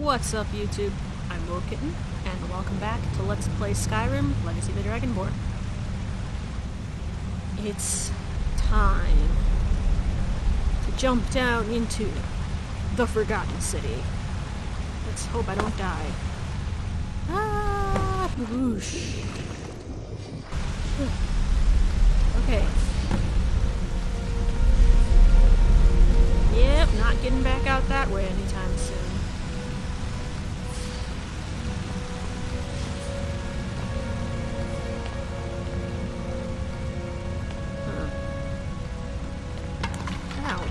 What's up, YouTube? I'm Lord Kitten, and welcome back to Let's Play Skyrim, Legacy of the Dragonborn. It's time to jump down into the Forgotten City. Let's hope I don't die. Ah, boosh. Okay. Yep, not getting back out that way anytime soon. Ow.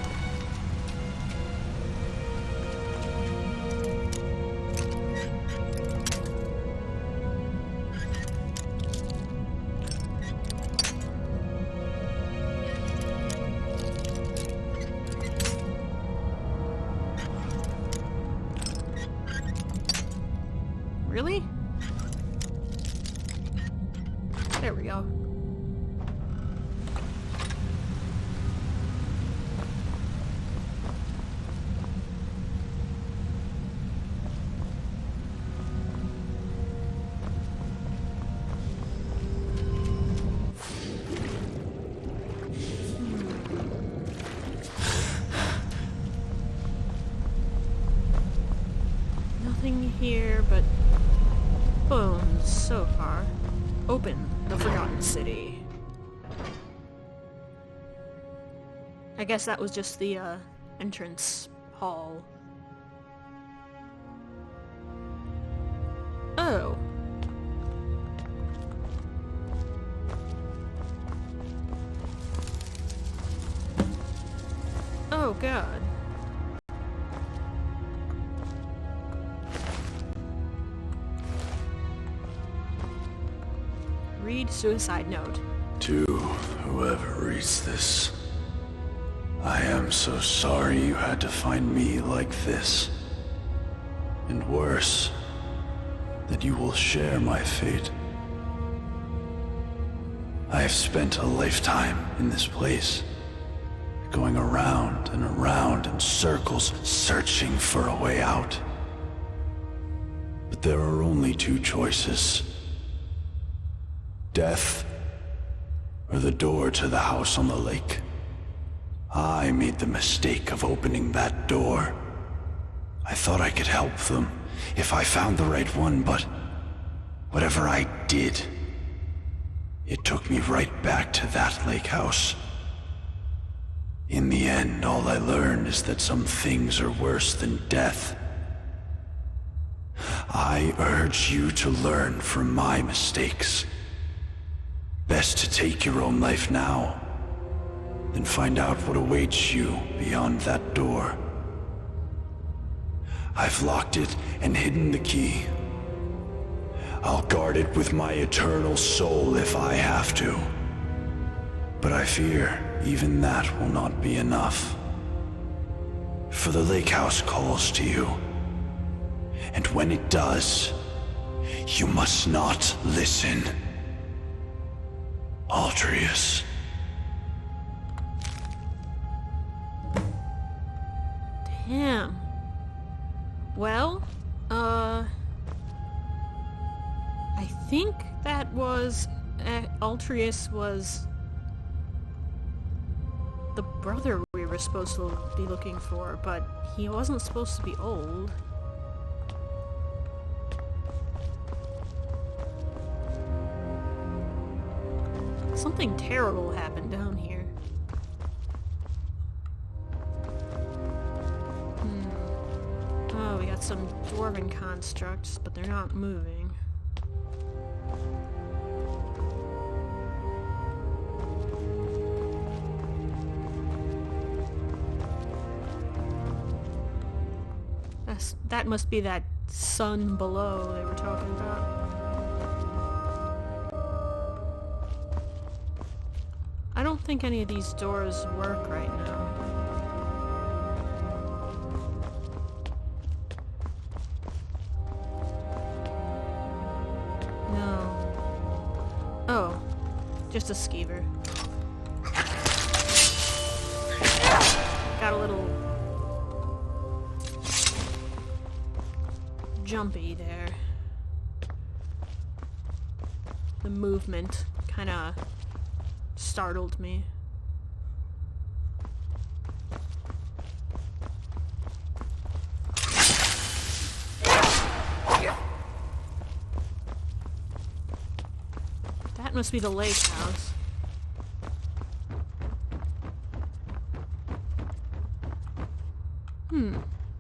Really? There we go. Nothing here but bones so far. Open the Forgotten City. I guess that was just the entrance hall. Oh. Oh god. Read suicide note. To whoever reads this, I am so sorry you had to find me like this. And worse, that you will share my fate. I have spent a lifetime in this place, going around and around in circles, searching for a way out. But there are only two choices. Death, or the door to the house on the lake. I made the mistake of opening that door. I thought I could help them if I found the right one, but whatever I did, it took me right back to that lake house. In the end, all I learned is that some things are worse than death. I urge you to learn from my mistakes. Best to take your own life now, than find out what awaits you beyond that door. I've locked it and hidden the key. I'll guard it with my eternal soul if I have to. But I fear even that will not be enough. For the lake house calls to you. And when it does, you must not listen. Altruis. Damn. Well, I think that was... Altruis was the brother we were supposed to be looking for, but he wasn't supposed to be old. Something terrible happened down here. Oh, we got some dwarven constructs, but they're not moving. That must be that sun below they were talking about. I don't think any of these doors work right now. No. Oh, just a skeever. Got a little jumpy there. The movement kinda startled me. That must be the lake house.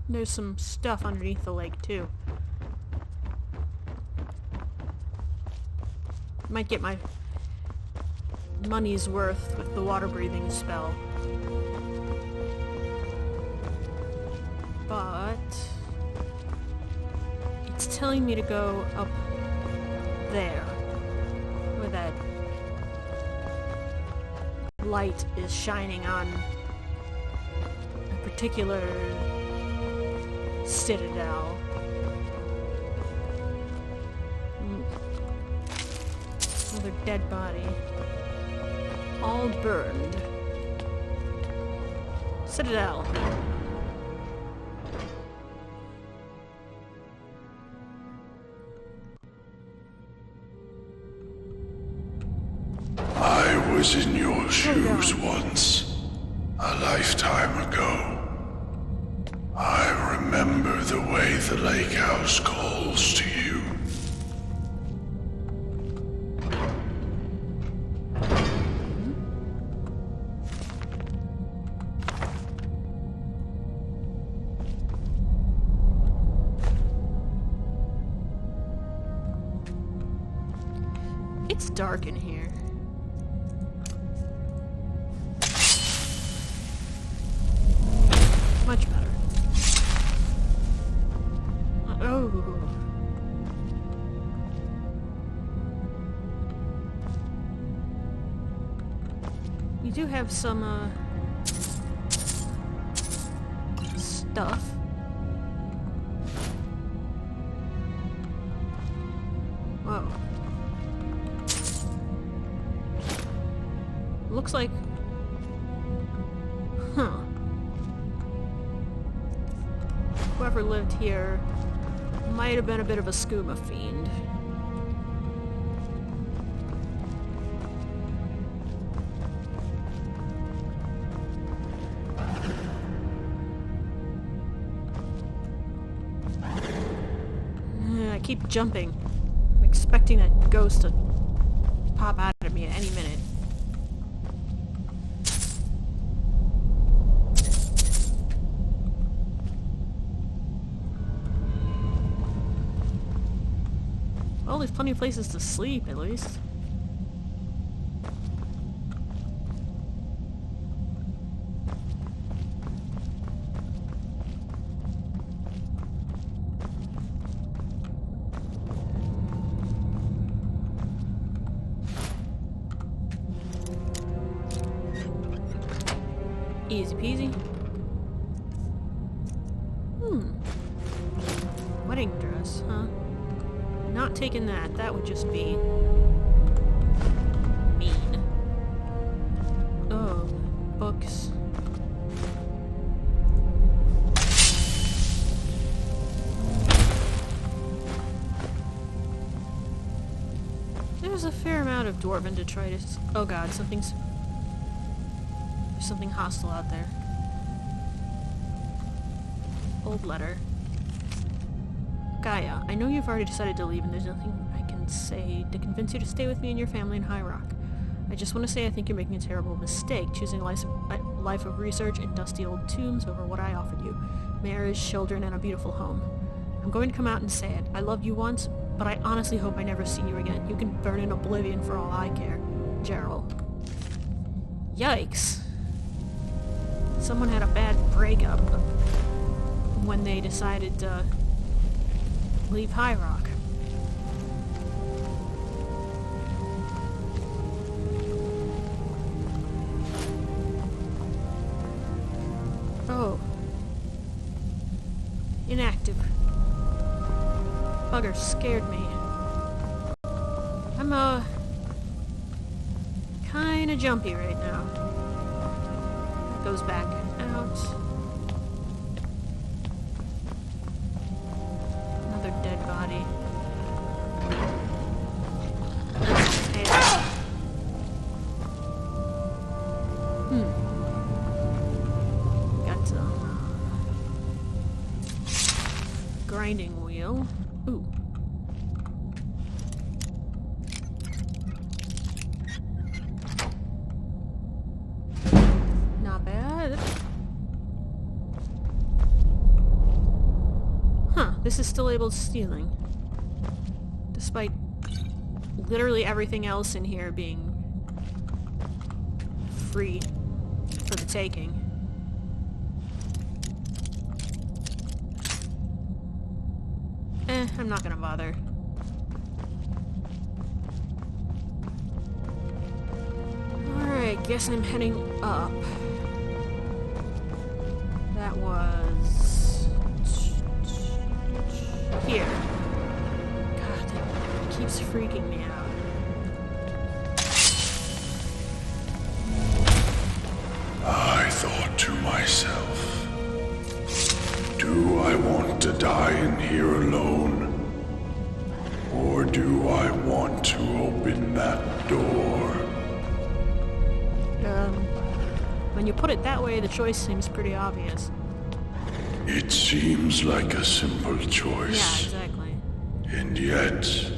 There's some stuff underneath the lake, too. Might get my money's worth with the water-breathing spell. But it's telling me to go up there, where that light is shining on a particular citadel. Another dead body. All burned. Citadel. I was in your shoes once, a lifetime ago. I remember the way the lake house calls to you. It's dark in here. Much better. Oh. You do have some, stuff. Whoa. Looks like... Huh. Whoever lived here might have been a bit of a skooma fiend. I keep jumping. I'm expecting that ghost to pop out at me at any minute. Well, there's plenty of places to sleep, at least. Easy peasy. Wedding dress, huh? Not taking that. That would just be mean. Oh, books. There's a fair amount of dwarven detritus. Oh god, there's something hostile out there. Old letter. Gaia, I know you've already decided to leave and there's nothing I can say to convince you to stay with me and your family in High Rock. I just want to say I think you're making a terrible mistake, choosing a life of research in dusty old tombs over what I offered you. Marriage, children, and a beautiful home. I'm going to come out and say it. I loved you once, but I honestly hope I never see you again. You can burn in oblivion for all I care. Gerald. Yikes. Someone had a bad breakup when they decided to leave High Rock. Oh. Inactive. Bugger scared me. I'm, kinda jumpy right now. That goes back out. Another dead grinding wheel. Ooh. Not bad. Huh, this is still labeled stealing. Despite literally everything else in here being free for the taking. I'm not gonna bother. Alright, guess I'm heading up. That was... here. God, that keeps freaking me out. I thought to myself, do I want to die in here alone? Or do I want to open that door? When you put it that way, the choice seems pretty obvious. It seems like a simple choice. Yeah, exactly. And yet,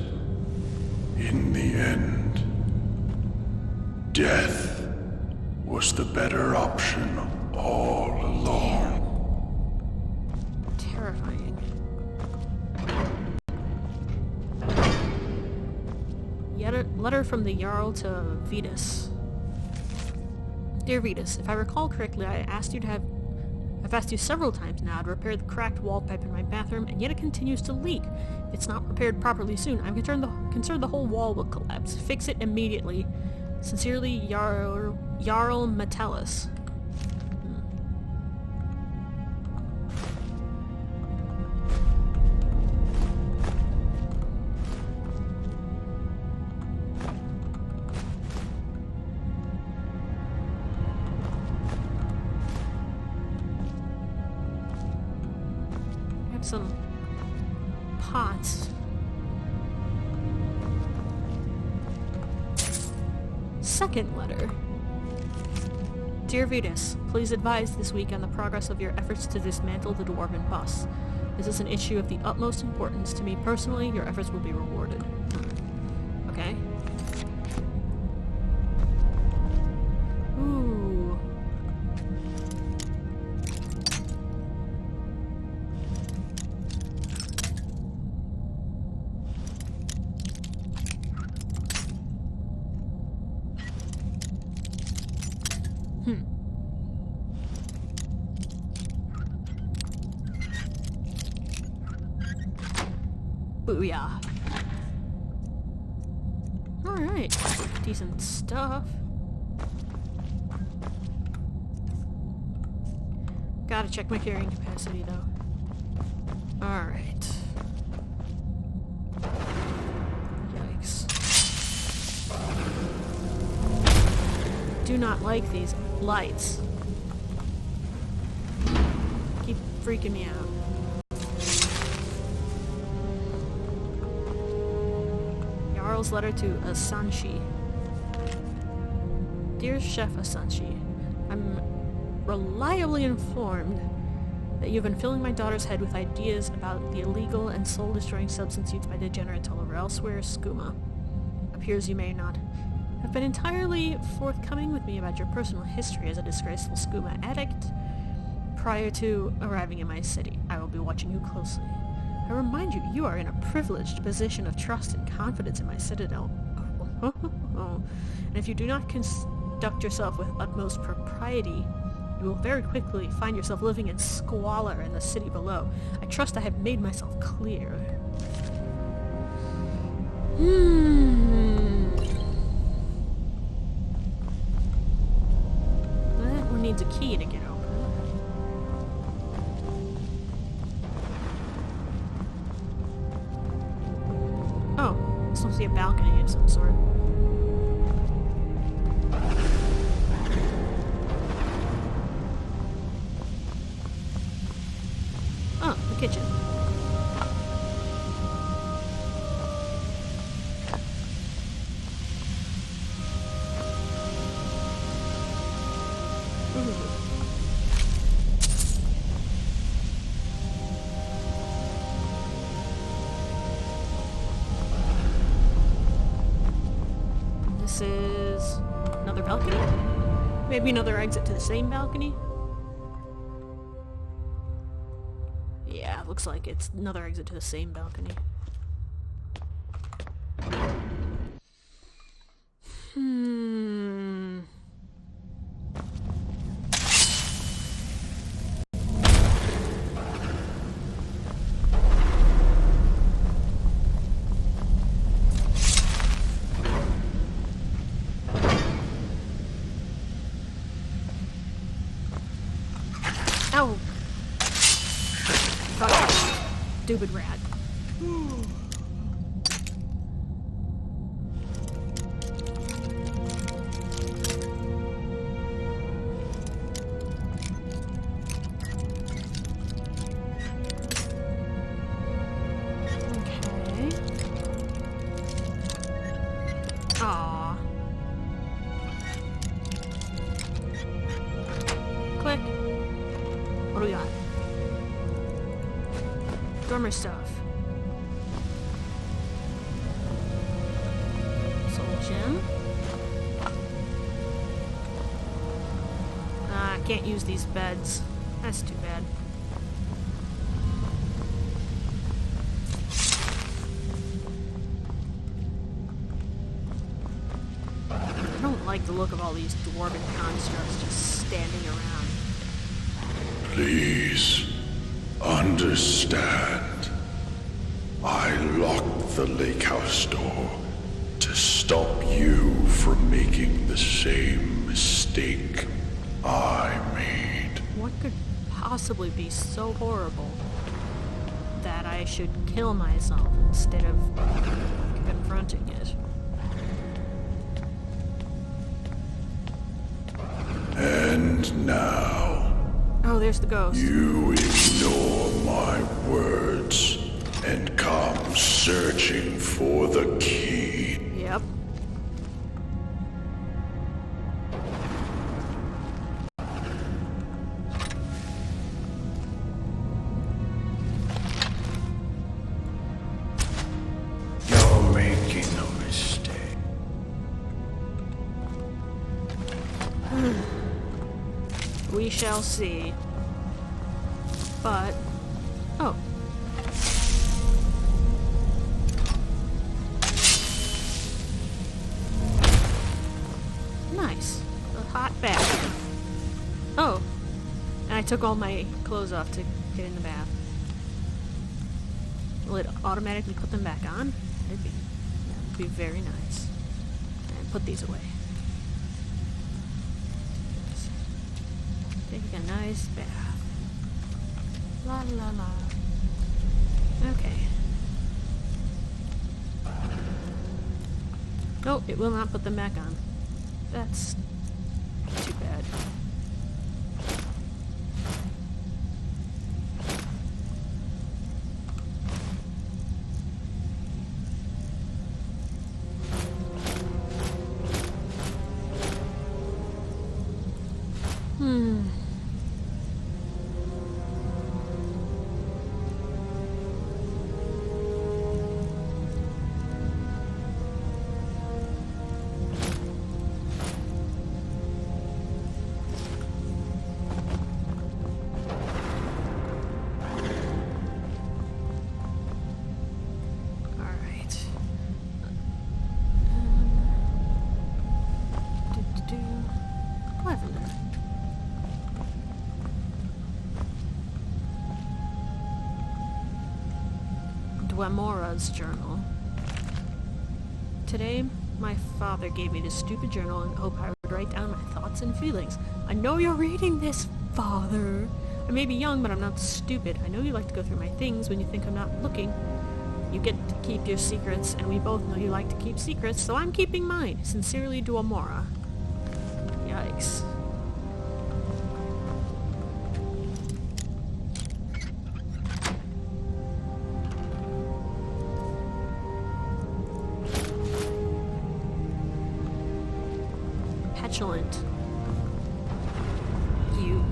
in the end, death was the better option all along. Terrifying. Yet a letter from the Jarl to Vetus. Dear Vetus, if I recall correctly, I've asked you several times now to repair the cracked wall pipe in my bathroom, and yet it continues to leak. If it's not repaired properly soon, I'm concerned the whole wall will collapse. Fix it immediately. Sincerely, Jarl Metellus. Some pots. Second letter. Dear Vetus, please advise this week on the progress of your efforts to dismantle the Dwarven bus. This is an issue of the utmost importance to me personally. Your efforts will be rewarded. Okay. Ooh. Booyah. Alright. Decent stuff. Gotta check my carrying capacity though. Alright. Yikes. Do not like these lights. Keep freaking me out. Jarl's letter to Asanshi. Dear Chef Asanshi, I'm reliably informed that you've been filling my daughter's head with ideas about the illegal and soul-destroying substance used by degenerates all over elsewhere, skooma. Appears you may not have been entirely forthcoming with me about your personal history as a disgraceful skooma addict prior to arriving in my city. I will be watching you closely. I remind you, you are in a privileged position of trust and confidence in my citadel. And if you do not conduct yourself with utmost propriety, you will very quickly find yourself living in squalor in the city below. I trust I have made myself clear. That one needs a key to get open. Oh, this must be a balcony of some sort. Oh, the kitchen. Ooh. Maybe another exit to the same balcony? Yeah, looks like it's another exit to the same balcony. Ow! Stupid rat. Okay. Aww. Click. What do we got? Dormer stuff. Soul gem. I can't use these beds. That's too bad. I don't like the look of all these dwarven constructs just standing around. Please, understand. I locked the lake house door to stop you from making the same mistake I made. What could possibly be so horrible that I should kill myself instead of confronting it? And now, Oh, there's the ghost. you ignore my words and come searching for the key. Yep. You're making a mistake. We shall see. But... oh. Nice. A hot bath. Oh. And I took all my clothes off to get in the bath. Will it automatically put them back on? That'd be very nice. And put these away. Take a nice bath. La la la. Okay. No, it will not put them back on. That's too bad. Dwemora's journal. Today, my father gave me this stupid journal and hoped I would write down my thoughts and feelings. I know you're reading this, Father. I may be young, but I'm not stupid. I know you like to go through my things when you think I'm not looking. You get to keep your secrets, and we both know you like to keep secrets, so I'm keeping mine. Sincerely, Dwemora. Yikes. Petulant youth.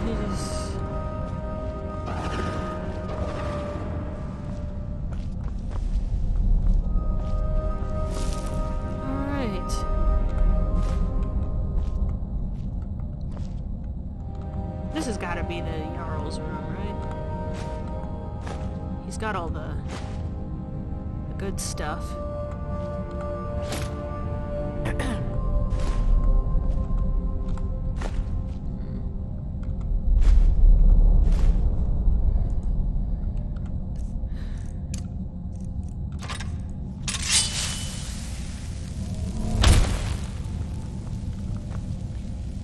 It is... Alright. He's got all the good stuff.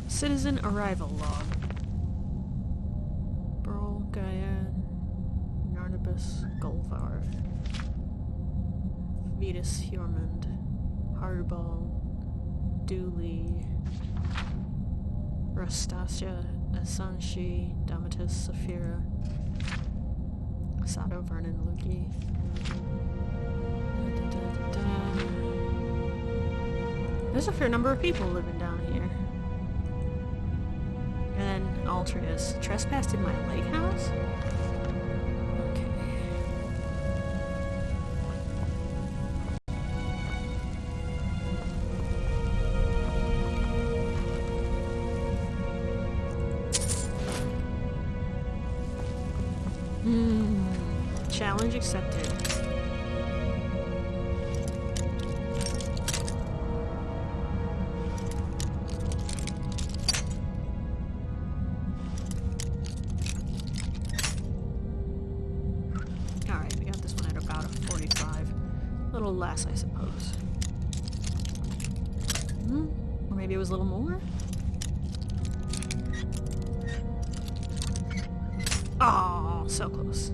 Citizen arrival log. Burl, Gaian, Narnabas, Golvar, Vetus Hjormund, Harbal, Dooley, Rastasia, Asanshi, Damatus, Saphira, Sato, Vernon, Luki. There's a fair number of people living down here. And then Altrius. Trespassed in my lake house? Okay. Challenge accepted. Alright, we got this one at about a 45. A little less, I suppose. Or maybe it was a little more? Oh, so close.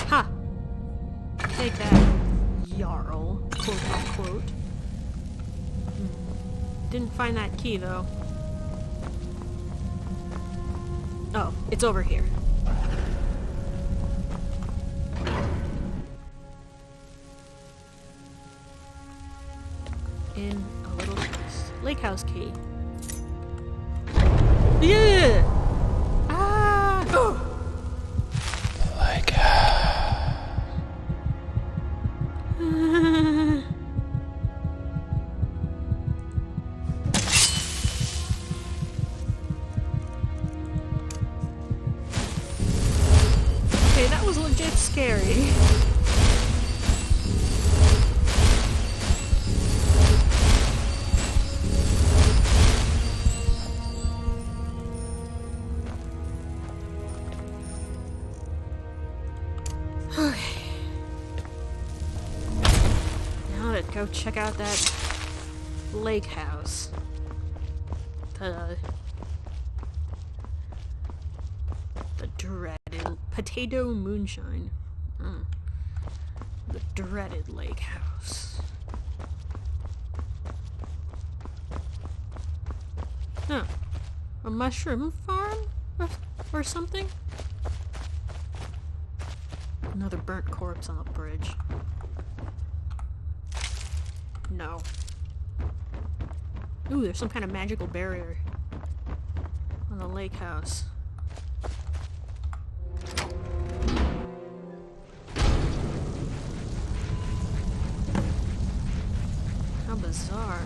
Ha! Take that, Jarl, quote unquote. Didn't find that key, though. Oh, it's over here. In a little place. Lake house key. Yeah! Ah! Oh! Like... Okay, that was legit scary. Okay. Now to go check out that lake house. The dreaded potato moonshine. The dreaded lake house. Huh. A mushroom farm? Or something? Another burnt corpse on the bridge. No. Ooh, there's some kind of magical barrier on the lake house. How bizarre.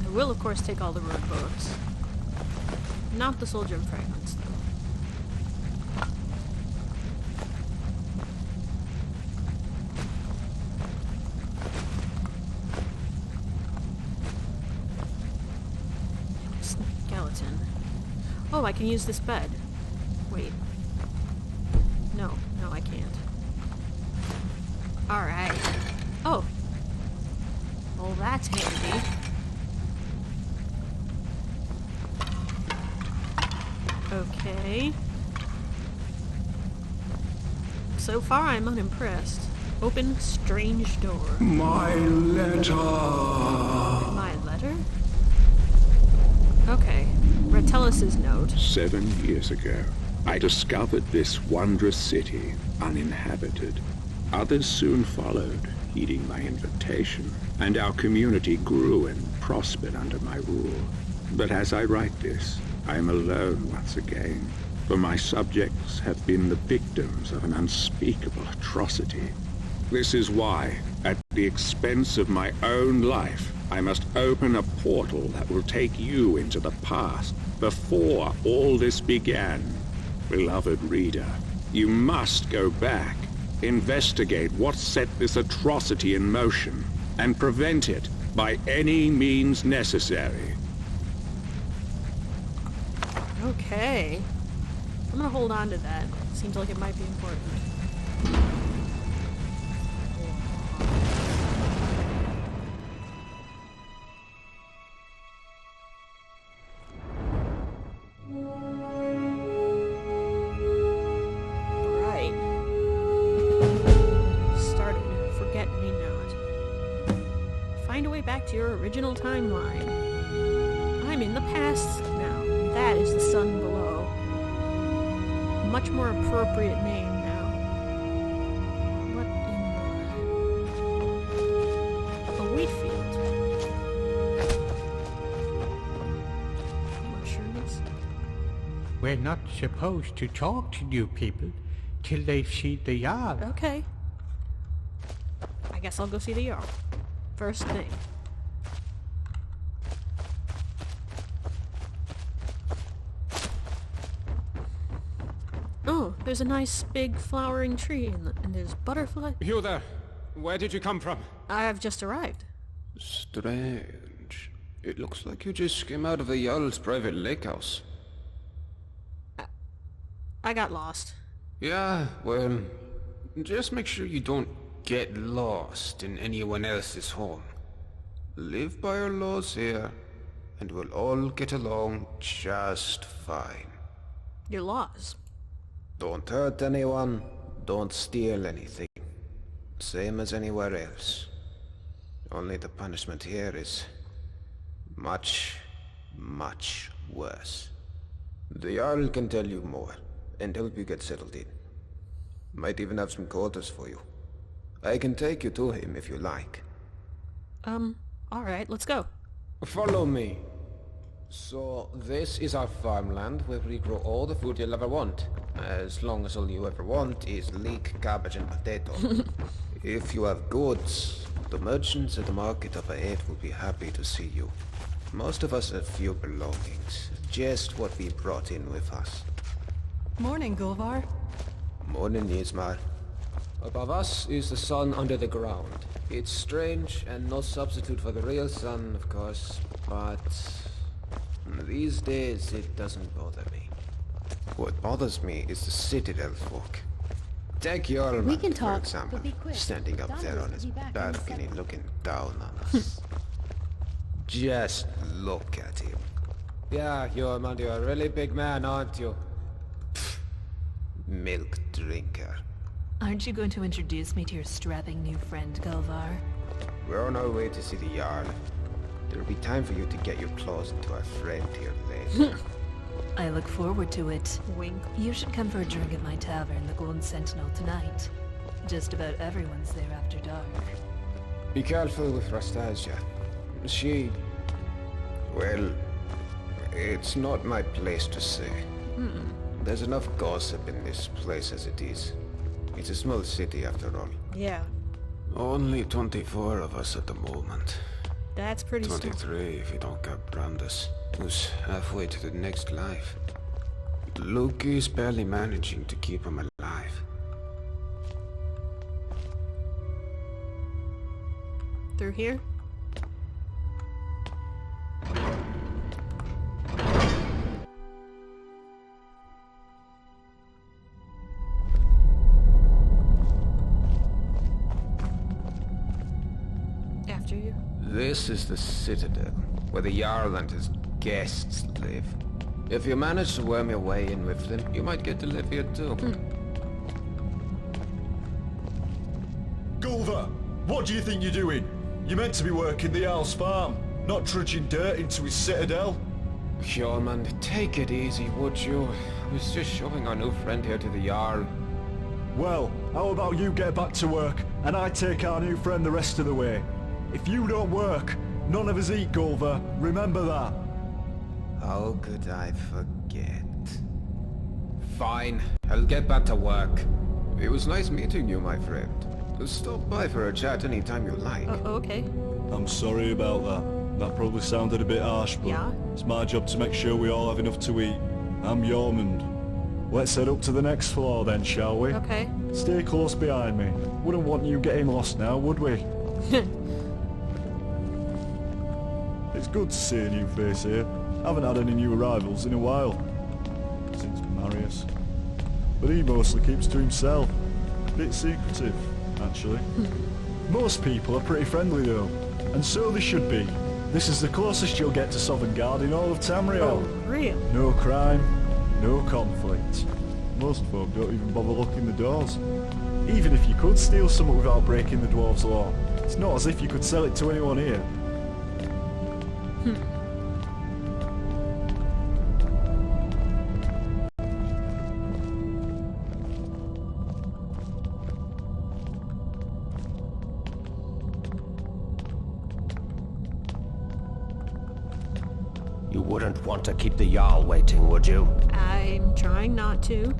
I will, of course, take all the road books. Not the soul gem fragments, though. Skeleton. Oh, I can use this bed. Wait. No, I can't. Alright. Oh. Well, that's handy. Okay. So far, I'm unimpressed. Open strange door. My letter. My letter? Okay. Retellus' note. 7 years ago, I discovered this wondrous city uninhabited. Others soon followed, heeding my invitation, and our community grew and prospered under my rule. But as I write this, I am alone once again, for my subjects have been the victims of an unspeakable atrocity. This is why, At the expense of my own life, I must open a portal that will take you into the past, before all this began. Beloved reader, you must go back, investigate what set this atrocity in motion, and prevent it by any means necessary. Okay. I'm gonna hold on to that. Seems like it might be important. Right. Started. Forget me not. Find a way back to your original timeline. I'm in the past now. That is the sun below. Much more appropriate name now. What in the... A wheat field. Mushrooms? We're not supposed to talk to new people till they see the Jarl. Okay. I guess I'll go see the Jarl. First thing. Oh, there's a nice big flowering tree and there's butterfly. You there? Where did you come from? I have just arrived. Strange. It looks like you just came out of the Jarl's private lake house. I got lost. Yeah, well, just make sure you don't get lost in anyone else's home. Live by our laws here, and we'll all get along just fine. Your laws. Don't hurt anyone, don't steal anything. Same as anywhere else. Only the punishment here is much, much worse. The Jarl can tell you more, and help you get settled in. Might even have some quarters for you. I can take you to him if you like. Alright, let's go. Follow me. So, this is our farmland where we grow all the food you'll ever want. As long as all you ever want is leek, cabbage and potato. If you have goods, the merchants at the market up ahead will be happy to see you. Most of us have few belongings, just what we brought in with us. Morning, Gulvar. Morning, Yzmar. Above us is the sun under the ground. It's strange and no substitute for the real sun, of course, but these days it doesn't bother me. What bothers me is the Citadel folk. Take Jarlman, can for talk, example, but be quick. standing up there on his will be back in a balcony second. looking down on us. Just look at him. yeah, you're a really big man, aren't you? Milk drinker. Aren't you going to introduce me to your strapping new friend, Gulvar? We're on our way to see the Jarl. There'll be time for you to get your claws into our friend here later. I look forward to it. Wink. You should come for a drink at my tavern, the Golden Sentinel, tonight. Just about everyone's there after dark. Be careful with Rastasia. She... Well, it's not my place to say. There's enough gossip in this place as it is. It's a small city after all. Yeah, Only 24 of us at the moment. that's pretty small. 23 if you don't count Brandis, who's halfway to the next life. Loki's barely managing to keep him alive. Through here? After you. This is the Citadel, where the Jarl and his guests live. If you manage to worm your way in with them, you might get to live here too. Gulvar, what do you think you're doing? You're meant to be working the Owl's farm, not trudging dirt into his citadel. Hjorman, take it easy, would you? I was just showing our new friend here to the Jarl. Well, how about you get back to work, and I take our new friend the rest of the way? If you don't work, none of us eat, Gulvar. Remember that. How could I forget? Fine, I'll get back to work. It was nice meeting you, my friend. Stop by for a chat anytime you like. Okay. I'm sorry about that. That probably sounded a bit harsh, but Yeah? it's my job to make sure we all have enough to eat. I'm Yormund. Let's head up to the next floor then, shall we? Okay. Stay close behind me. Wouldn't want you getting lost now, would we? It's good to see a new face here. Haven't had any new arrivals in a while. Since Marius. But he mostly keeps to himself. Bit secretive, actually. Most people are pretty friendly though. And so they should be. This is the closest you'll get to Sovngarde in all of Tamriel. Oh, real? No crime, no conflict. Most folk don't even bother locking the doors. Even if you could steal something without breaking the dwarves' law, it's not as if you could sell it to anyone here. You wouldn't want to keep the Jarl waiting, would you? I'm trying not to.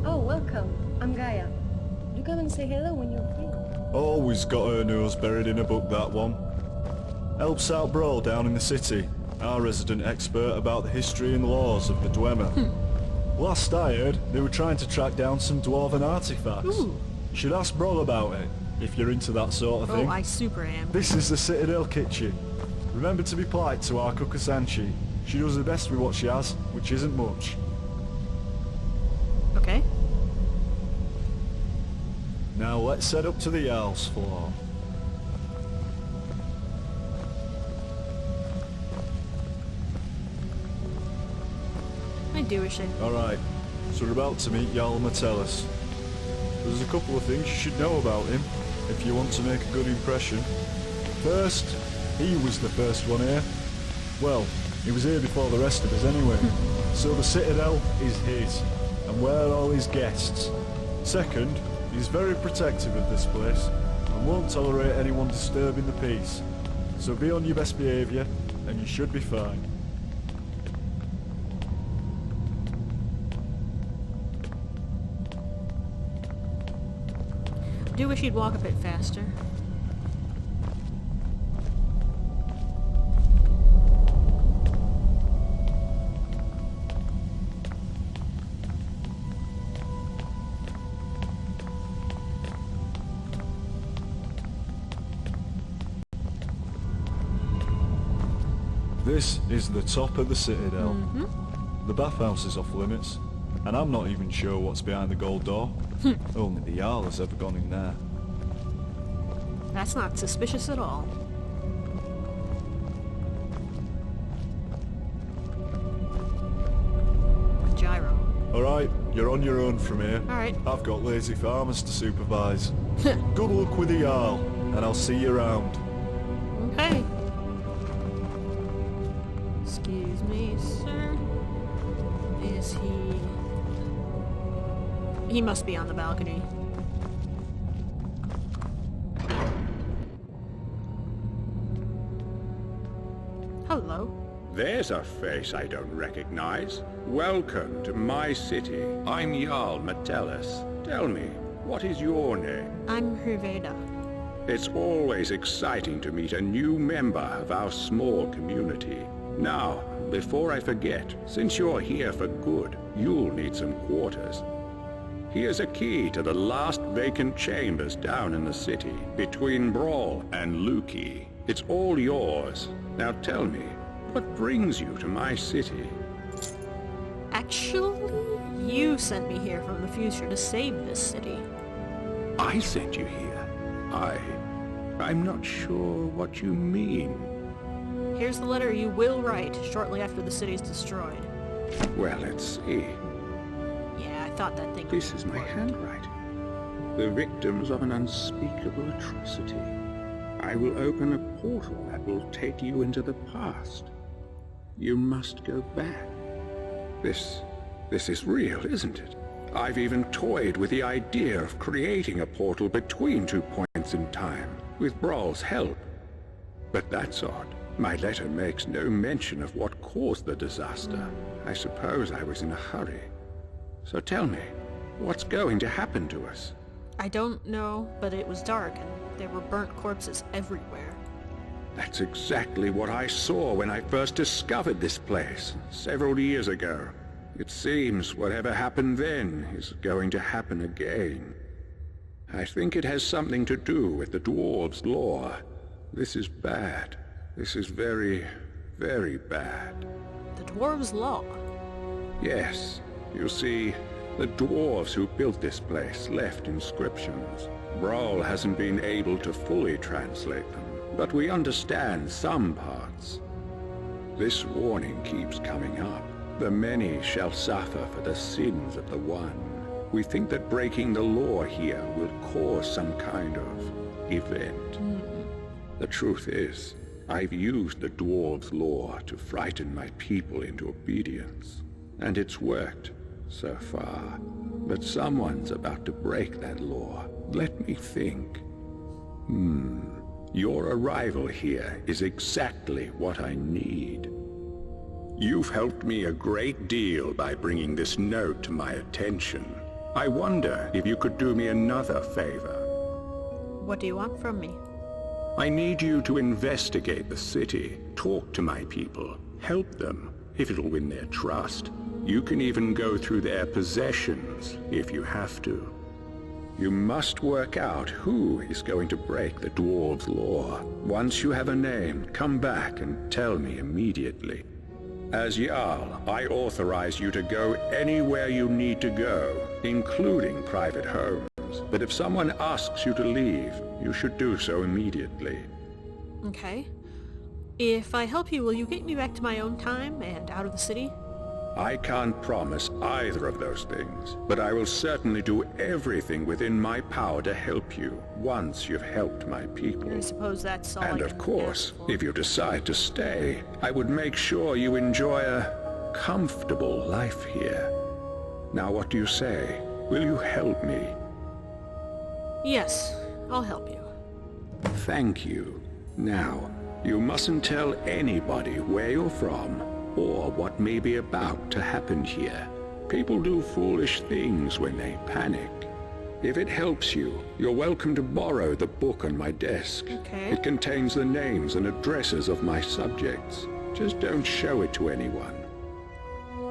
Oh, welcome. I'm Gaia. Do come and say hello when you're free. Always got her nose buried in a book, that one. Helps out Brawl down in the city, our resident expert about the history and laws of the Dwemer. Last I heard, they were trying to track down some dwarven artifacts. Ooh. You should ask Brawl about it, if you're into that sort of thing. Oh, I super am. This is the Citadel kitchen. Remember to be polite to our cook Asanchi. She does the best with what she has, which isn't much. Okay. Now let's head up to the Jarl's floor. I do wish I... Alright, so we're about to meet Jarl Metellus. There's a couple of things you should know about him, if you want to make a good impression. First, he was the first one here. Well, he was here before the rest of us anyway. So the Citadel is his, and we're all his guests. Second, he's very protective of this place, and won't tolerate anyone disturbing the peace. So be on your best behaviour, and you should be fine. I do wish he'd walk a bit faster. This is the top of the Citadel. The bathhouse is off limits, and I'm not even sure what's behind the gold door. Only the Jarl has ever gone in there. That's not suspicious at all. Gyro. Alright, you're on your own from here. Alright. I've got lazy farmers to supervise. Good luck with the Jarl, and I'll see you around. Okay. Excuse me, sir. Is he... He must be on the balcony. Hello. There's a face I don't recognize. Welcome to my city. I'm Jarl Metellus. Tell me, what is your name? I'm Hriveda. It's always exciting to meet a new member of our small community. Now, before I forget, since you're here for good, you'll need some quarters. Here's a key to the last vacant chambers down in the city, between Brawl and Luki. It's all yours. Now tell me, what brings you to my city? Actually, you sent me here from the future to save this city. I sent you here. I'm not sure what you mean. Here's the letter you will write shortly after the city's destroyed. Well, let's see. Yeah, I thought that thing... This is my handwriting. The victims of an unspeakable atrocity. I will open a portal that will take you into the past. You must go back. This is real, isn't it? I've even toyed with the idea of creating a portal between 2 points in time, with Brawl's help. But that's odd. My letter makes no mention of what caused the disaster. I suppose I was in a hurry. So tell me, what's going to happen to us? I don't know, but it was dark and there were burnt corpses everywhere. That's exactly what I saw when I first discovered this place, several years ago. It seems whatever happened then is going to happen again. I think it has something to do with the dwarves' law. This is bad. This is very, very bad. The dwarves' law? Yes. You see, the dwarves who built this place left inscriptions. Brawl hasn't been able to fully translate them, but we understand some parts. This warning keeps coming up. The many shall suffer for the sins of the one. We think that breaking the law here will cause some kind of event. The truth is, I've used the dwarves' law to frighten my people into obedience, and it's worked so far. But someone's about to break that law. Let me think. Your arrival here is exactly what I need. You've helped me a great deal by bringing this note to my attention. I wonder if you could do me another favor. What do you want from me? I need you to investigate the city, talk to my people, help them, if it'll win their trust. You can even go through their possessions, if you have to. You must work out who is going to break the dwarves' law. Once you have a name, come back and tell me immediately. As Jarl, I authorize you to go anywhere you need to go, including private homes. But if someone asks you to leave, you should do so immediately. Okay. If I help you, will you get me back to my own time and out of the city? I can't promise either of those things, but I will certainly do everything within my power to help you once you've helped my people. I suppose that's all. And I of can course, ask for. if you decide to stay, I would make sure you enjoy a comfortable life here. Now what do you say? Will you help me? Yes, I'll help you. Thank you. Now, you mustn't tell anybody where you're from or what may be about to happen here. People do foolish things when they panic. If it helps you, you're welcome to borrow the book on my desk. Okay. It contains the names and addresses of my subjects. Just don't show it to anyone.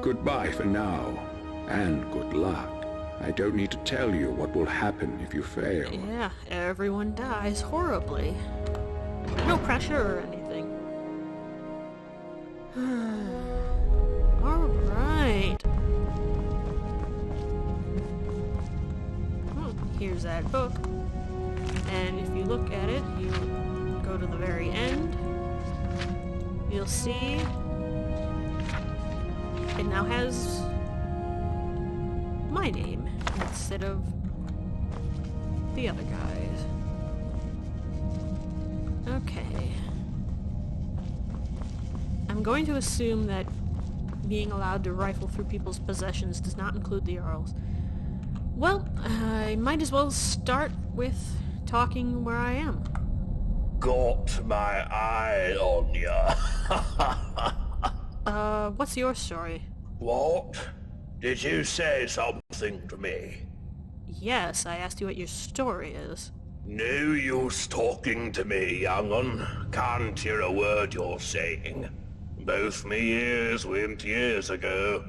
Goodbye for now, and good luck. I don't need to tell you what will happen if you fail. Yeah, everyone dies horribly. No pressure or anything. Alright. Here's that book. And if you look at it, you go to the very end. You'll see it now has my name instead of the other guys. Okay. I'm going to assume that being allowed to rifle through people's possessions does not include the Earls. Well, I might as well start with talking where I am. Got my eye on ya. What's your story? What? Did you say something to me? Yes, I asked you what your story is. No use talking to me, young'un. Can't hear a word you're saying. Both me ears went years ago.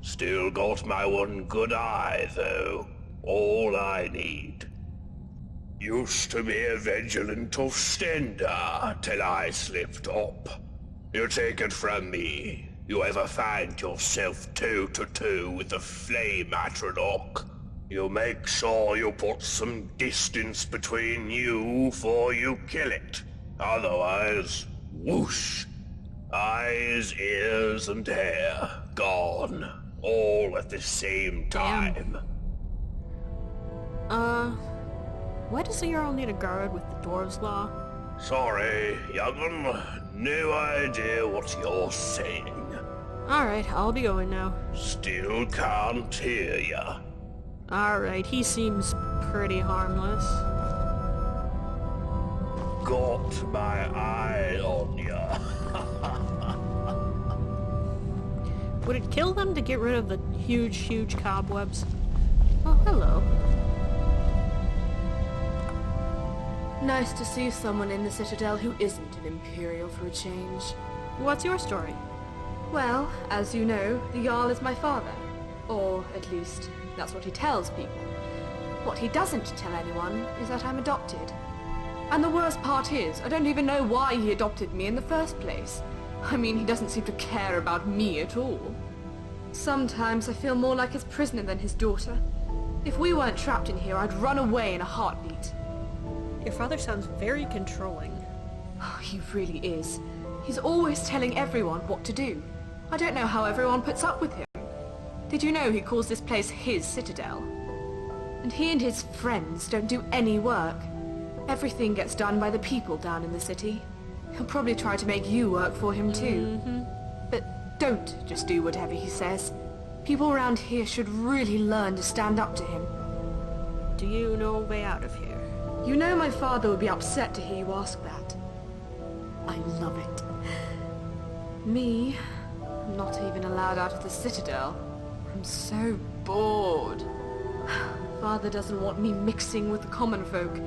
Still got my one good eye, though. All I need. Used to be a vigilant Ostender till I slipped up. You take it from me. You ever find yourself toe-to-toe with the flame Atronach, you make sure you put some distance between you before you kill it. Otherwise, whoosh. Eyes, ears, and hair gone. All at the same time. Why does the Earl need a guard with the Dwarves' Law? Sorry, young'un. No idea what you're saying. Alright, I'll be going now. Still can't hear ya. Alright, he seems pretty harmless. Got my eye on ya. Would it kill them to get rid of the Huge, huge cobwebs. Oh, hello. Nice to see someone in the Citadel who isn't an Imperial for a change. What's your story? Well, as you know, the Jarl is my father. Or, at least, that's what he tells people. What he doesn't tell anyone is that I'm adopted. And the worst part is, I don't even know why he adopted me in the first place. I mean, he doesn't seem to care about me at all. Sometimes I feel more like his prisoner than his daughter. If we weren't trapped in here, I'd run away in a heartbeat. Your father sounds very controlling. Oh, he really is. He's always telling everyone what to do. I don't know how everyone puts up with him. Did you know he calls this place his Citadel? And he and his friends don't do any work. Everything gets done by the people down in the city. He'll probably try to make you work for him too. But don't just do whatever he says. People around here should really learn to stand up to him. Do you know a way out of here? You know my father would be upset to hear you ask that. I love it. Me, I'm not even allowed out of the Citadel. I'm so bored. Father doesn't want me mixing with the common folk.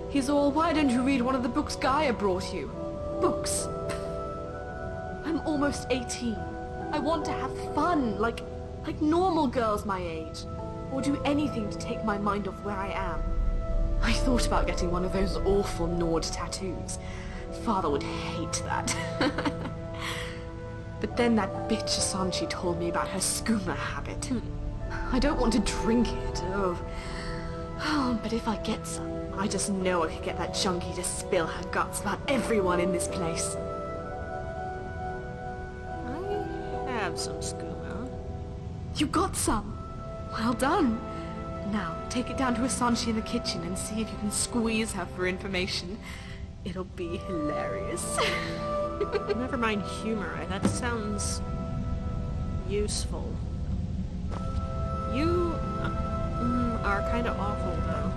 He's all, why don't you read one of the books Gaia brought you? Books. I'm almost 18. I want to have fun, like normal girls my age. Or do anything to take my mind off where I am. I thought about getting one of those awful Nord tattoos. Father would hate that. But then that bitch Asanchi told me about her skooma habit. I don't want to drink it, but if I get some, I just know I could get that junkie to spill her guts about everyone in this place. I have some skooma. You got some? Well done. Now, take it down to Asanchi in the kitchen and see if you can squeeze her for information. It'll be hilarious. Never mind humor. That sounds useful. You are kind of awful, though.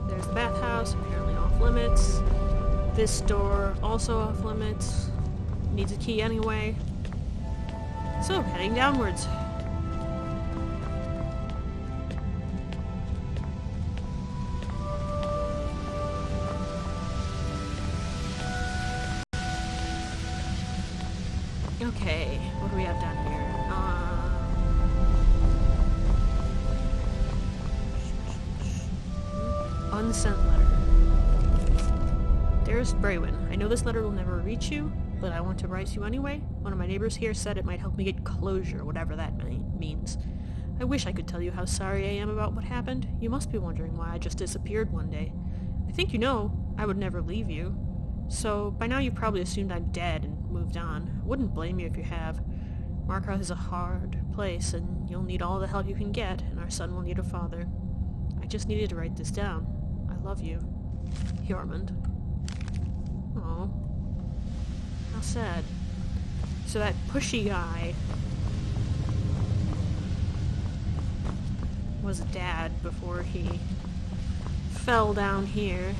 There's the bathhouse, apparently off limits. This door, also off limits. Needs a key anyway. So, heading downwards. Okay, what do we have down here? Unsent letter. Dearest Braywin, I know this letter will never reach you, but I want to write you anyway. One of my neighbors here said it might help me get closure, whatever that means. I wish I could tell you how sorry I am about what happened. You must be wondering why I just disappeared one day. I think you know I would never leave you. So, by now you've probably assumed I'm dead and moved on. I wouldn't blame you if you have. Markarth is a hard place, and you'll need all the help you can get, and our son will need a father. I just needed to write this down. I love you. Hjormund. Oh. How sad. So that pushy guy was a dad before he fell down here.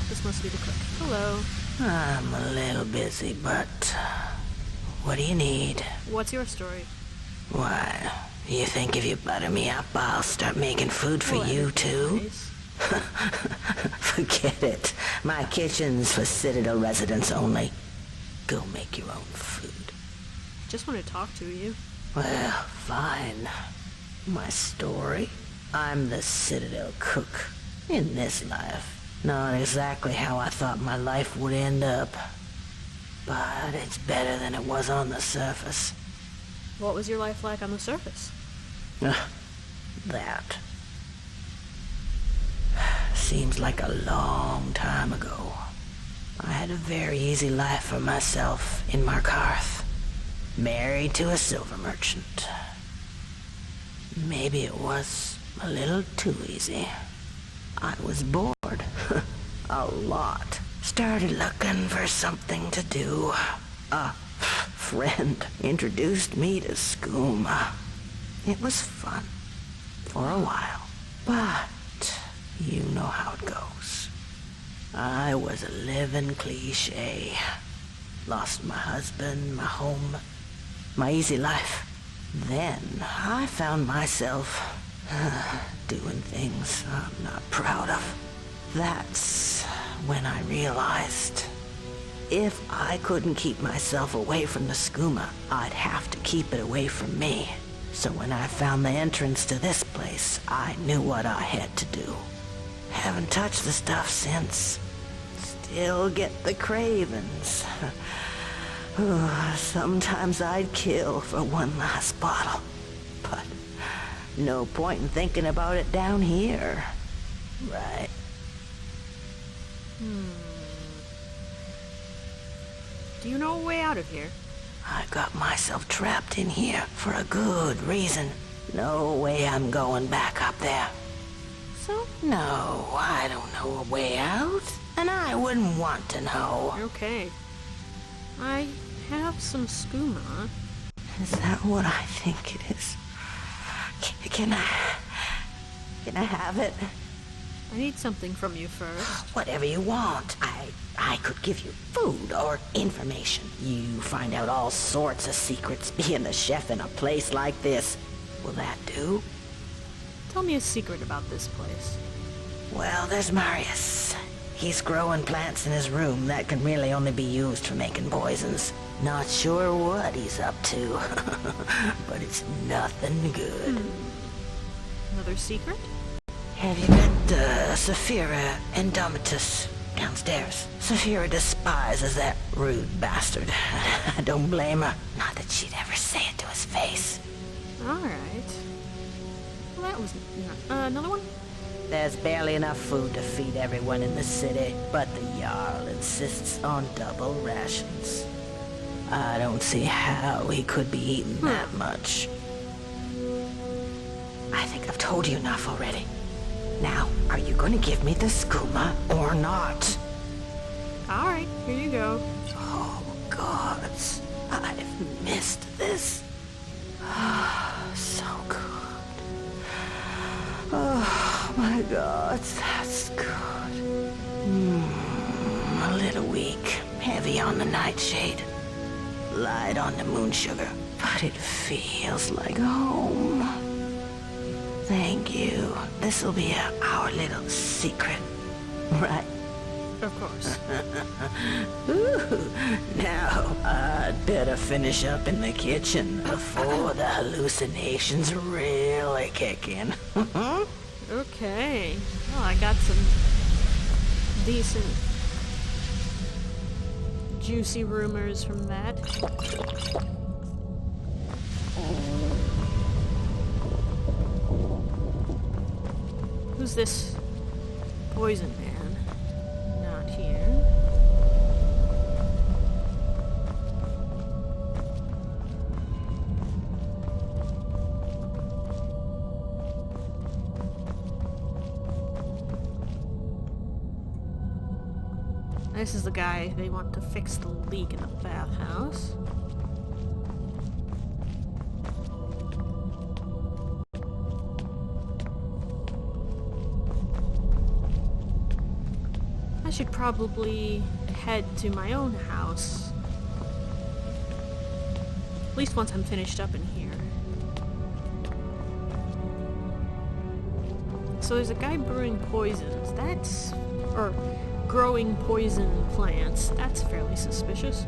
This must be the cook. Hello. I'm a little busy, but what do you need? What's your story? Why, you think if you butter me up, I'll start making food for you too? Nice. Forget it. My kitchen's for Citadel residents only. Go make your own food. Just want to talk to you. Well, fine. My story? I'm the Citadel cook. In this life. Not exactly how I thought my life would end up. But it's better than it was on the surface. What was your life like on the surface? That. Seems like a long time ago. I had a very easy life for myself in Markarth. Married to a silver merchant. Maybe it was a little too easy. I was bored. A lot. Started looking for something to do. A friend introduced me to skooma. It was fun. For a while. But you know how it goes. I was a living cliche. Lost my husband, my home, my easy life. Then I found myself doing things I'm not proud of. That's when I realized if I couldn't keep myself away from the skooma, I'd have to keep it away from me. So when I found the entrance to this place, I knew what I had to do. Haven't touched the stuff since. Still get the cravings. Sometimes I'd kill for one last bottle. But no point in thinking about it down here. Right. Do you know a way out of here? I got myself trapped in here for a good reason. No way I'm going back up there. So? No, I don't know a way out. And I wouldn't want to know. Okay. I have some skooma. Is that what I think it is? Can I have it? I need something from you first. Whatever you want. I could give you food or information. You find out all sorts of secrets being the chef in a place like this. Will that do? Tell me a secret about this place. Well, there's Marius. He's growing plants in his room that can really only be used for making poisons. Not sure what he's up to, but it's nothing good. Another secret? Have you met Saphira Indomitus downstairs? Saphira despises that rude bastard. I don't blame her. Not that she'd ever say it to his face. Alright. Well, that was... another one? There's barely enough food to feed everyone in the city, but the Jarl insists on double rations. I don't see how he could be eating that much. I think I've told you enough already. Now, are you going to give me the skooma or not? Alright, here you go. Oh, gods. I've missed this. So good. Oh, my God, that's good. A little weak, heavy on the nightshade, light on the moon sugar, but it feels like home. Thank you. This'll be our little secret, right? Of course. Ooh, now, I'd better finish up in the kitchen before the hallucinations really kick in. Okay. Well, I got some decent, juicy rumors from that. Who's this poison man? Not here. This is the guy they want to fix the leak in the bathhouse. I should probably head to my own house. At least once I'm finished up in here. So there's a guy brewing poisons. That's... or growing poison plants. That's fairly suspicious.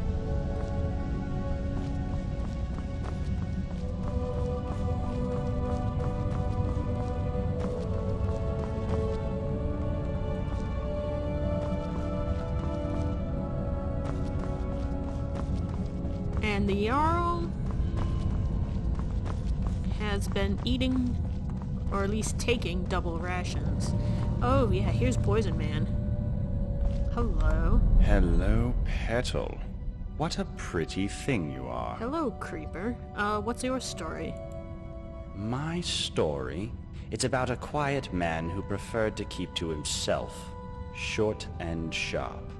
And the Jarl has been eating, or at least taking, double rations. Oh yeah, here's Poison Man. Hello. Hello, Petal. What a pretty thing you are. Hello, Creeper. What's your story? My story? It's about a quiet man who preferred to keep to himself. Short and sharp.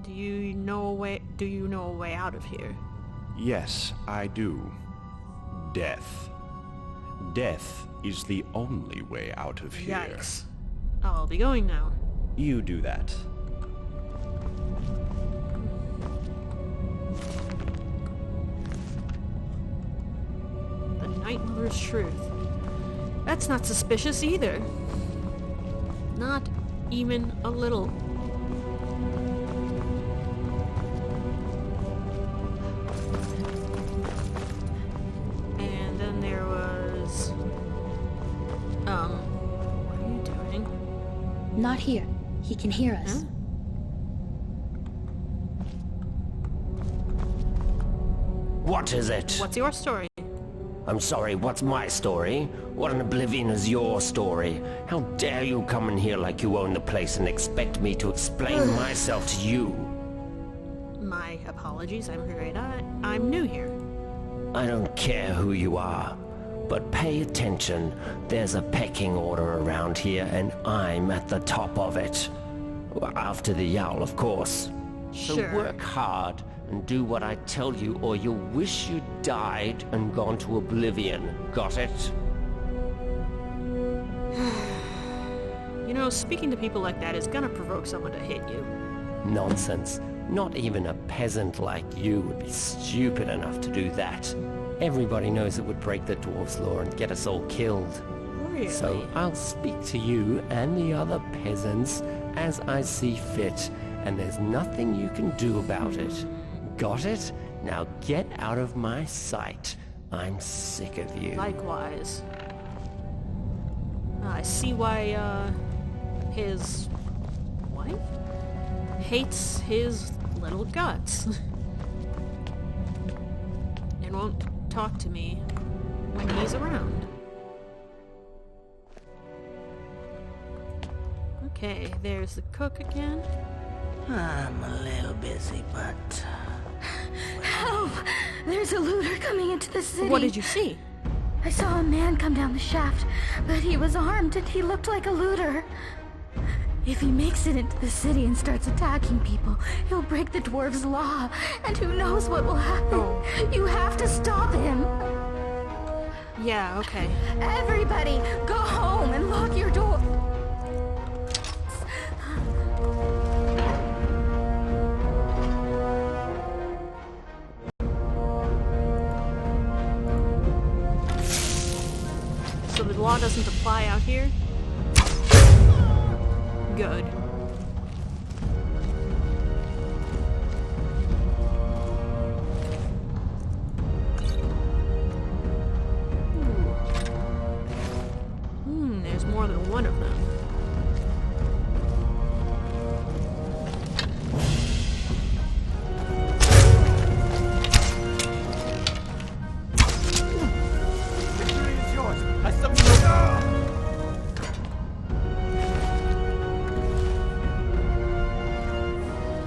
Do you know a way out of here? Yes, I do. Death. Death is the only way out of here. Yikes. I'll be going now. You do that. Night Mother's truth. That's not suspicious either. Not even a little. And then there was... what are you doing? Not here. He can hear us. Huh? What is it? What's your story? I'm sorry, what's my story? What in oblivion is your story? How dare you come in here like you own the place and expect me to explain myself to you? My apologies, I'm afraid I'm new here. I don't care who you are, but pay attention. There's a pecking order around here, and I'm at the top of it. Well, after the Yowl, of course. So Sure. work hard and do what I tell you, or you'll wish you'd died and gone to oblivion. Got it? You know, speaking to people like that is gonna provoke someone to hit you. Nonsense. Not even a peasant like you would be stupid enough to do that. Everybody knows it would break the dwarves' law and get us all killed. Really? So I'll speak to you and the other peasants as I see fit, and there's nothing you can do about it. Got it? Now get out of my sight. I'm sick of you. Likewise. I see why, his wife hates his little guts. And won't talk to me when he's around. Okay, there's the cook again. I'm a little busy, but... Help! There's a looter coming into the city. What did you see? I saw a man come down the shaft, but he was armed and he looked like a looter. If he makes it into the city and starts attacking people, he'll break the dwarves' law, and who knows what will happen. You have to stop him. Yeah, okay. Everybody, go home and lock your door. So the law doesn't apply out here? Good. There's more than one of them.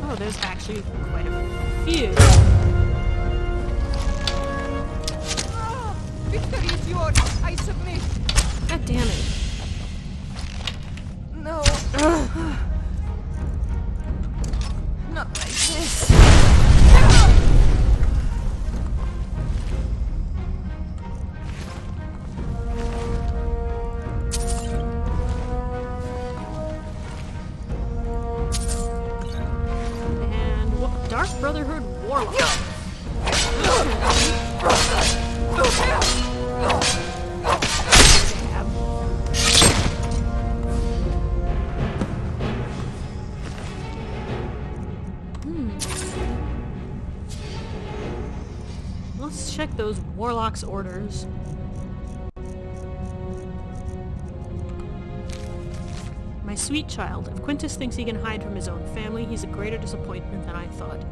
Oh, there's actually quite a few. Victory is yours. I submit. God damn it. No. Not like this. And Dark Brotherhood Warlock. Let's check those Warlock's orders. My sweet child, if Quintus thinks he can hide from his own family, he's a greater disappointment than I thought.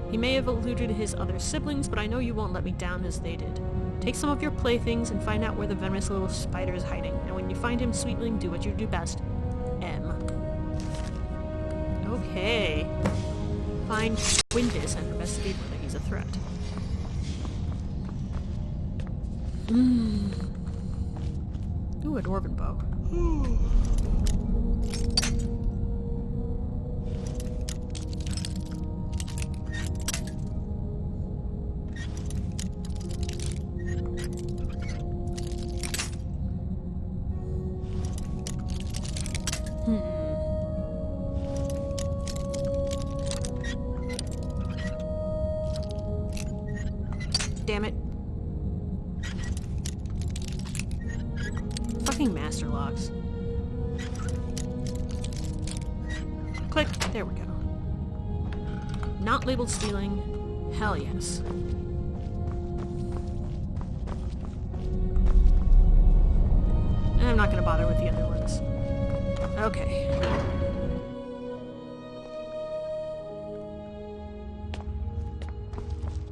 He may have eluded his other siblings, but I know you won't let me down as they did. Take some of your playthings and find out where the venomous little spider is hiding, and when you find him, sweetling, do what you do best. M. Okay. Find Quintus and investigate whether he's a threat. Ooh, a dwarven bow. Damn it. fucking master locks. Click. There we go. Not labeled stealing. Hell yes. And I'm not gonna bother with the other ones. Okay.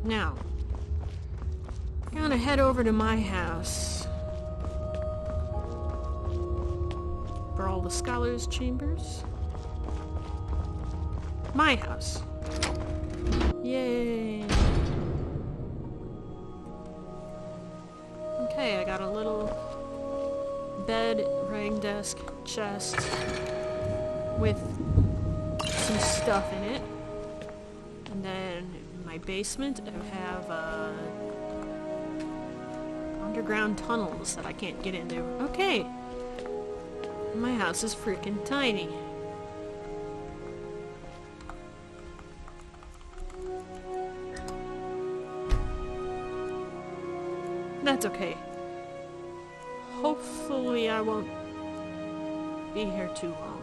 Now, I'm gonna head over to my house. For all the scholars' chambers. My house. Yay! Okay, I got a little bed, writing desk, chest with some stuff in it. And then in my basement I have underground tunnels that I can't get into. Okay. My house is freaking tiny. That's okay. Hopefully I won't be here too long.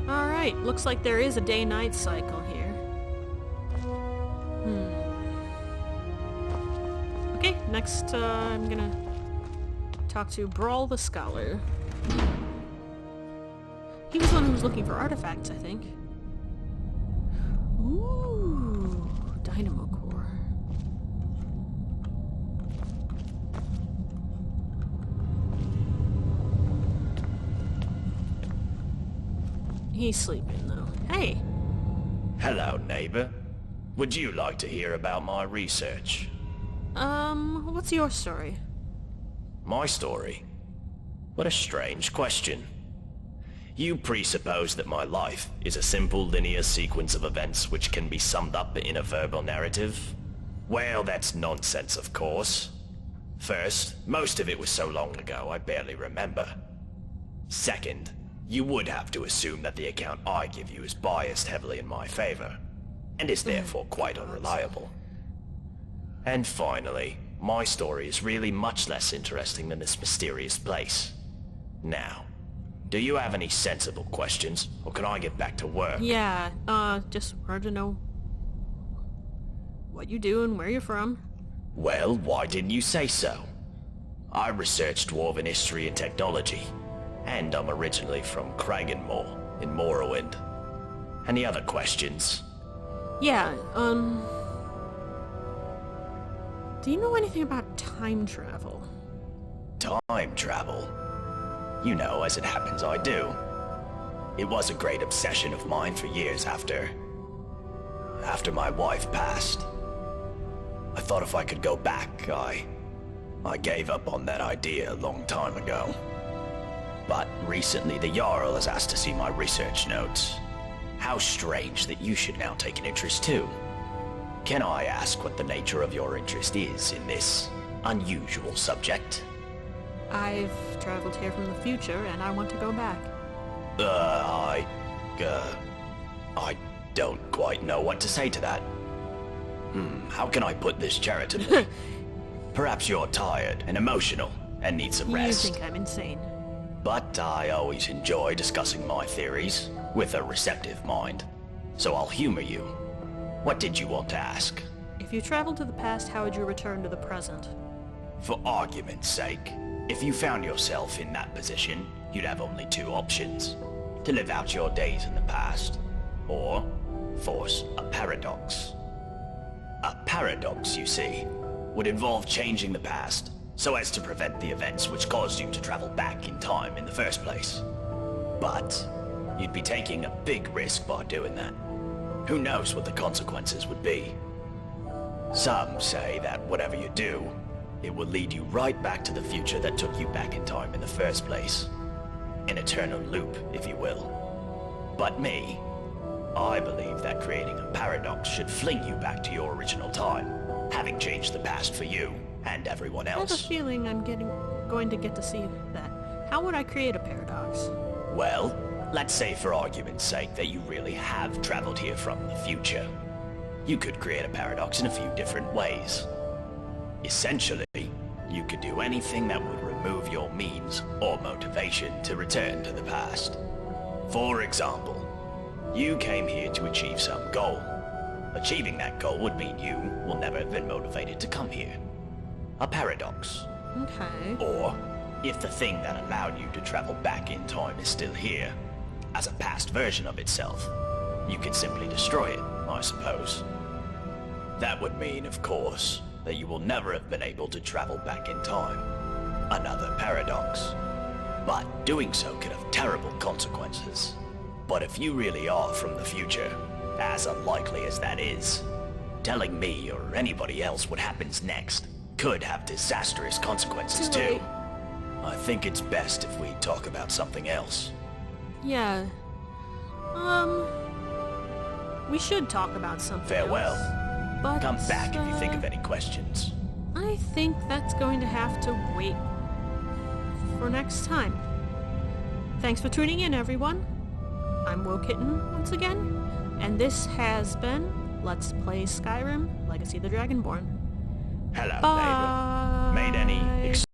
Alright, looks like there is a day-night cycle here. Okay, next I'm gonna talk to Brawl the Scholar. He was the one who was looking for artifacts, I think. Ooh, Dynamo Core. He's sleeping, though. Hey! Hello, neighbor. Would you like to hear about my research? What's your story? My story? What a strange question. You presuppose that my life is a simple linear sequence of events which can be summed up in a verbal narrative? Well, that's nonsense, of course. First, most of it was so long ago I barely remember. Second, you would have to assume that the account I give you is biased heavily in my favor, and is therefore quite unreliable. And finally, my story is really much less interesting than this mysterious place. Now, do you have any sensible questions, or can I get back to work? Yeah, just wanted to know what you do and where you're from. Well, why didn't you say so? I research Dwarven history and technology, and I'm originally from Kragenmoor in Morrowind. Any other questions? Yeah, do you know anything about time travel? Time travel? You know, as it happens, I do. It was a great obsession of mine for years after my wife passed. I thought if I could go back, I gave up on that idea a long time ago. But recently the Jarl has asked to see my research notes. How strange that you should now take an interest too. Can I ask what the nature of your interest is in this unusual subject? I've traveled here from the future, and I want to go back. I don't quite know what to say to that. How can I put this charitably? Perhaps you're tired and emotional and need some rest. You think I'm insane. But I always enjoy discussing my theories with a receptive mind. So I'll humor you. What did you want to ask? If you traveled to the past, how would you return to the present? For argument's sake, if you found yourself in that position, you'd have only two options. To live out your days in the past, or force a paradox. A paradox, you see, would involve changing the past so as to prevent the events which caused you to travel back in time in the first place. But you'd be taking a big risk by doing that. Who knows what the consequences would be? Some say that whatever you do, it will lead you right back to the future that took you back in time in the first place. An eternal loop, if you will. But me, I believe that creating a paradox should fling you back to your original time, having changed the past for you, and everyone I have a else. feeling I'm going to get to see that. How would I create a paradox? Well, let's say for argument's sake that you really have traveled here from the future. You could create a paradox in a few different ways. Essentially, you could do anything that would remove your means or motivation to return to the past. For example, you came here to achieve some goal. Achieving that goal would mean you will never have been motivated to come here. A paradox. Okay. Or, if the thing that allowed you to travel back in time is still here, as a past version of itself, you could simply destroy it, I suppose. That would mean, of course, that you will never have been able to travel back in time. Another paradox. But doing so could have terrible consequences. But if you really are from the future, as unlikely as that is, telling me or anybody else what happens next could have disastrous consequences too. I think it's best if we talk about something else. Yeah. We should talk about something Farewell. else. But, come back if you think of any questions. I think that's going to have to wait for next time. Thanks for tuning in, everyone. I'm Woe Kitten once again, and this has been Let's Play Skyrim Legacy of the Dragonborn. Hello, Bye.